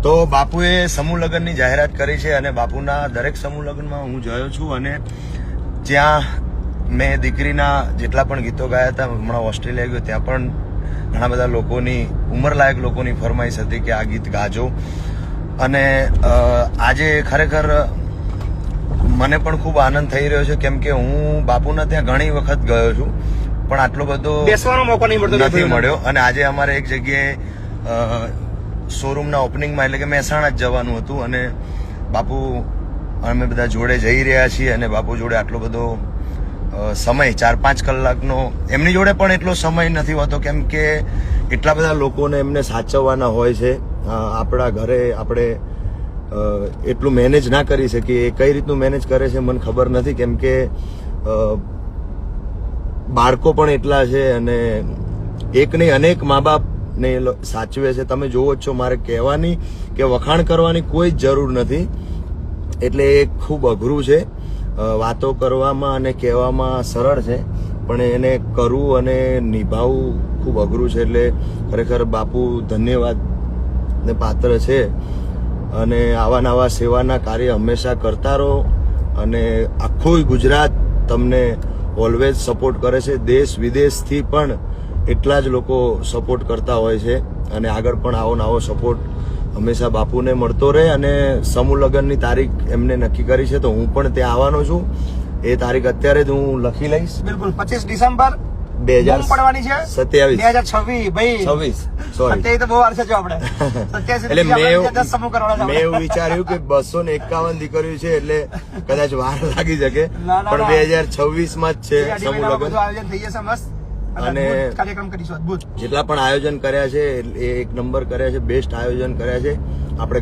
તો બાપુએ સમૂહ લગ્નની જાહેરાત કરી છે અને બાપુના દરેક સમૂહ લગ્નમાં હું જોયો છું અને જ્યાં મેં દીકરીના જેટલા પણ ગીતો ગાયા હતા, હમણાં ઓસ્ટ્રેલિયા ગયો ત્યાં પણ ઘણા બધા લોકોની ઉંમરલાયક લોકોની ફરમાઈશ હતી કે આ ગીત ગાજો. અને આજે ખરેખર મને પણ ખૂબ આનંદ થઈ રહ્યો છે, કેમ કે હું બાપુના ત્યાં ઘણી વખત ગયો છું પણ આટલો બધો બેસવાનો મોકો નથી મળ્યો. અને આજે અમારે એક જગ્યાએ શોરૂમના ઓપનિંગમાં એટલે કે મહેસાણા જ જવાનું હતું અને બાપુ અમે બધા જોડે જઈ રહ્યા છીએ અને બાપુ જોડે આટલો બધો સમય 4-5 કલાકનો એમની જોડે પણ એટલો સમય નથી હોતો, કેમ કે એટલા બધા લોકોને એમને સાચવવાના હોય છે. આપણા ઘરે આપણે એટલું મેનેજ ના કરી શકીએ. એ કઈ રીતનું મેનેજ કરે છે મને ખબર નથી, કેમ કે બાળકો પણ એટલા છે અને એક નહીં અનેક મા બાપ ને સાચવે છે. તમે જોવો જ છો, મારે કહેવાની કે વખાણ કરવાની કોઈ જ જરૂર નથી. એટલે એ ખૂબ અઘરું છે. વાતો કરવામાં અને કહેવામાં સરળ છે પણ એને કરવું અને નિભાવવું ખૂબ અઘરું છે. એટલે ખરેખર બાપુ ધન્યવાદ ને પાત્ર છે અને આવા નવા સેવાના કાર્ય હંમેશા કરતા રહો અને આખું ગુજરાત તમને ઓલવેઝ સપોર્ટ કરે છે. દેશ વિદેશથી પણ એટલા જ લોકો સપોર્ટ કરતા હોય છે અને આગળ પણ આવો નવો સપોર્ટ હંમેશા બાપુને મળતો રહે. અને સમૂહ લગ્નની તારીખ એમને નક્કી કરી છે તો હું પણ ત્યાં આવવાનો છું. એ તારીખ અત્યારે જ હું લખી લઈશ. બિલકુલ 25 ડિસેમ્બર 2027 પડવાની છે 2026 ભાઈ 26 સોરી અત્યારે તો બહુ વાર છે જો આપણે 27 એટલે મેં સમૂહ કરવાના મેં એવું વિચાર્યું કે 251 દીકરીઓ છે એટલે કદાચ વાર લાગી શકે ના, પણ 2026 માં જ છે સમૂહ લગ્ન. આયોજન થઈ જશે મસ્ત અને કાર્યક્રમ કરીશું અદભુત. જેટલા પણ આયોજન કર્યા છે એ એક નંબર કર્યા છે, બેસ્ટ આયોજન કર્યા છે. આપણે